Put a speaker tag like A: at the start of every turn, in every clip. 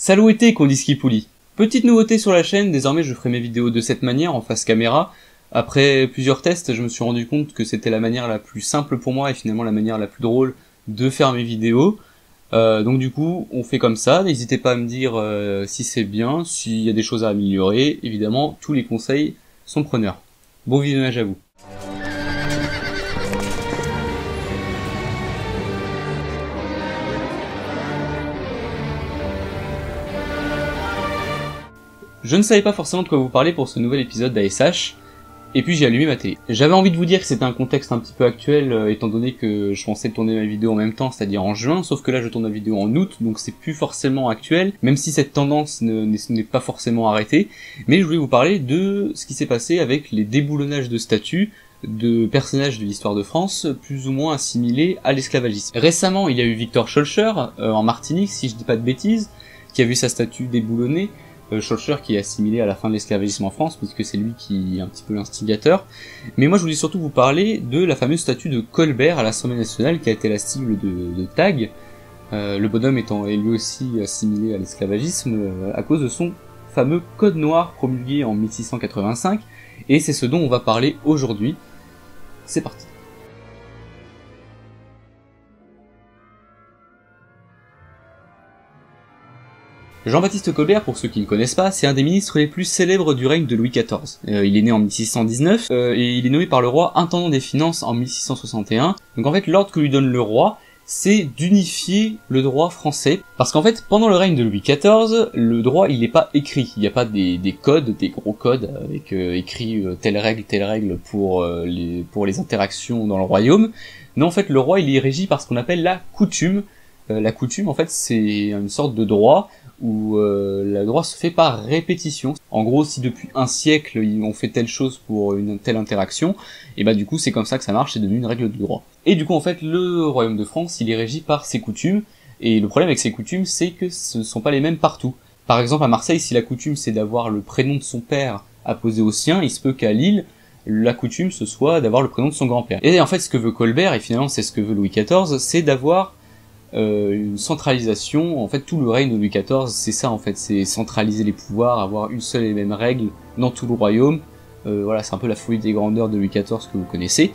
A: Salouété Kondiskipouli. Petite nouveauté sur la chaîne, désormais je ferai mes vidéos de cette manière, en face caméra. Après plusieurs tests, je me suis rendu compte que c'était la manière la plus simple pour moi et finalement la manière la plus drôle de faire mes vidéos. Donc du coup, on fait comme ça, n'hésitez pas à me dire si c'est bien, s'il y a des choses à améliorer, évidemment, tous les conseils sont preneurs. Bon visionnage à vous. Je ne savais pas forcément de quoi vous parler pour ce nouvel épisode d'ASH, et puis j'ai allumé ma télé. J'avais envie de vous dire que c'était un contexte un petit peu actuel, étant donné que je pensais tourner ma vidéo en même temps, c'est-à-dire en juin, sauf que là je tourne ma vidéo en août, donc c'est plus forcément actuel, même si cette tendance n'est pas forcément arrêtée, mais je voulais vous parler de ce qui s'est passé avec les déboulonnages de statues de personnages de l'histoire de France, plus ou moins assimilés à l'esclavagisme. Récemment, il y a eu Victor Schœlcher, en Martinique, si je dis pas de bêtises, qui a vu sa statue déboulonnée, Schœlcher qui est assimilé à la fin de l'esclavagisme en France, puisque c'est lui qui est un petit peu l'instigateur. Mais moi je voulais surtout vous parler de la fameuse statue de Colbert à l'Assemblée nationale, qui a été la cible de tags, le bonhomme étant lui aussi assimilé à l'esclavagisme, à cause de son fameux code noir promulgué en 1685, et c'est ce dont on va parler aujourd'hui. C'est parti. Jean-Baptiste Colbert, pour ceux qui ne connaissent pas, c'est un des ministres les plus célèbres du règne de Louis XIV. Il est né en 1619, et il est nommé par le roi intendant des finances en 1661. Donc en fait, l'ordre que lui donne le roi, c'est d'unifier le droit français. Parce qu'en fait, pendant le règne de Louis XIV, le droit, il n'est pas écrit. Il n'y a pas des codes, des gros codes, avec écrit telle règle pour les interactions dans le royaume. Non, en fait, le roi, il est régi par ce qu'on appelle la coutume. La coutume, en fait, c'est une sorte de droit où le droit se fait par répétition. En gros, si depuis un siècle on fait telle chose pour une telle interaction, et bah du coup c'est comme ça que ça marche, c'est devenu une règle de droit. Et du coup en fait le royaume de France il est régi par ses coutumes, et le problème avec ces coutumes c'est que ce ne sont pas les mêmes partout. Par exemple à Marseille, si la coutume c'est d'avoir le prénom de son père apposé au sien, il se peut qu'à Lille la coutume ce soit d'avoir le prénom de son grand-père. Et en fait ce que veut Colbert, et finalement c'est ce que veut Louis XIV, c'est d'avoir une centralisation. En fait tout le règne de Louis XIV c'est ça en fait, c'est centraliser les pouvoirs, avoir une seule et même règle dans tout le royaume. Voilà, c'est un peu la folie des grandeurs de Louis XIV que vous connaissez,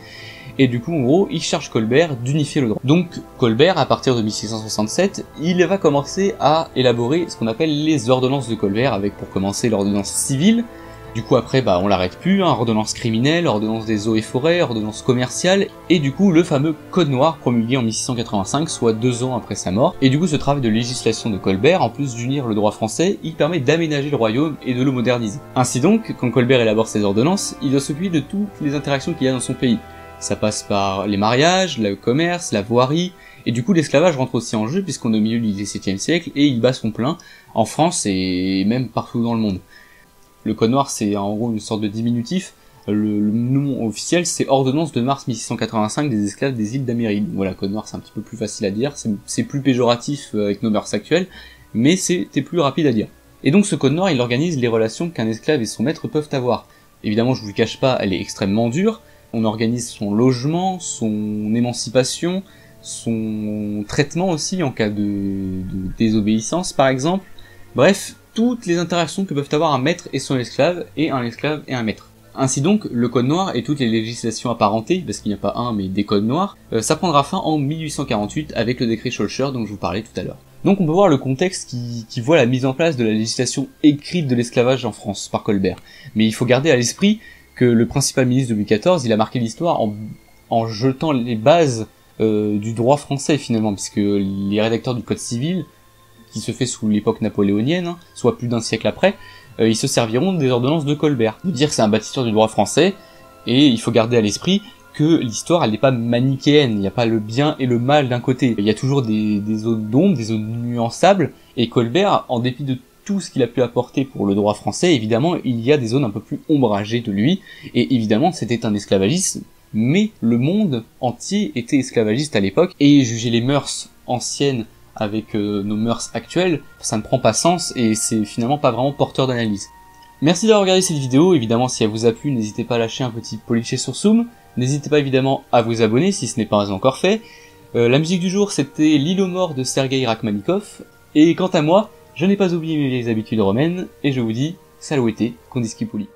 A: et du coup en gros il charge Colbert d'unifier le droit. Donc Colbert à partir de 1667 il va commencer à élaborer ce qu'on appelle les ordonnances de Colbert, avec pour commencer l'ordonnance civile. Du coup après bah on l'arrête plus, hein, ordonnance criminelle, ordonnance des eaux et forêts, ordonnance commerciale, et du coup le fameux code noir promulgué en 1685, soit 2 ans après sa mort. Et du coup ce travail de législation de Colbert, en plus d'unir le droit français, il permet d'aménager le royaume et de le moderniser. Ainsi donc, quand Colbert élabore ses ordonnances, il doit s'occuper de toutes les interactions qu'il y a dans son pays. Ça passe par les mariages, le commerce, la voirie, et du coup l'esclavage rentre aussi en jeu puisqu'on est au milieu du XVIIe siècle et il bat son plein en France et même partout dans le monde. Le code noir c'est en gros une sorte de diminutif, le nom officiel c'est ordonnance de mars 1685 des esclaves des îles d'Amérique. Voilà, code noir c'est un petit peu plus facile à dire, c'est plus péjoratif avec nos mœurs actuelles, mais c'était plus rapide à dire. Et donc ce code noir il organise les relations qu'un esclave et son maître peuvent avoir. Évidemment je vous le cache pas, elle est extrêmement dure, on organise son logement, son émancipation, son traitement aussi en cas de désobéissance par exemple, bref, toutes les interactions que peuvent avoir un maître et son esclave et un maître. Ainsi donc, le code noir et toutes les législations apparentées, parce qu'il n'y a pas un mais des codes noirs, ça prendra fin en 1848 avec le décret Schœlcher dont je vous parlais tout à l'heure. Donc on peut voir le contexte qui voit la mise en place de la législation écrite de l'esclavage en France par Colbert. Mais il faut garder à l'esprit que le principal ministre de Louis XIV, il a marqué l'histoire en jetant les bases du droit français finalement, puisque les rédacteurs du code civil, qui se fait sous l'époque napoléonienne, hein, soit plus d'un siècle après, ils se serviront des ordonnances de Colbert. De dire que c'est un bâtisseur du droit français, et il faut garder à l'esprit que l'histoire elle n'est pas manichéenne, il n'y a pas le bien et le mal d'un côté, il y a toujours des zones d'ombre, des zones nuançables, et Colbert, en dépit de tout ce qu'il a pu apporter pour le droit français, évidemment il y a des zones un peu plus ombragées de lui, et évidemment c'était un esclavagisme, mais le monde entier était esclavagiste à l'époque, et juger les mœurs anciennes avec nos mœurs actuelles, ça ne prend pas sens et c'est finalement pas vraiment porteur d'analyse. Merci d'avoir regardé cette vidéo, évidemment si elle vous a plu, n'hésitez pas à lâcher un petit poliché sur Zoom, n'hésitez pas évidemment à vous abonner si ce n'est pas encore fait. La musique du jour c'était L'île aux morts de Sergueï Rachmaninov, et quant à moi, Je n'ai pas oublié mes vieilles habitudes romaines, et je vous dis, saluete, condiscipuli.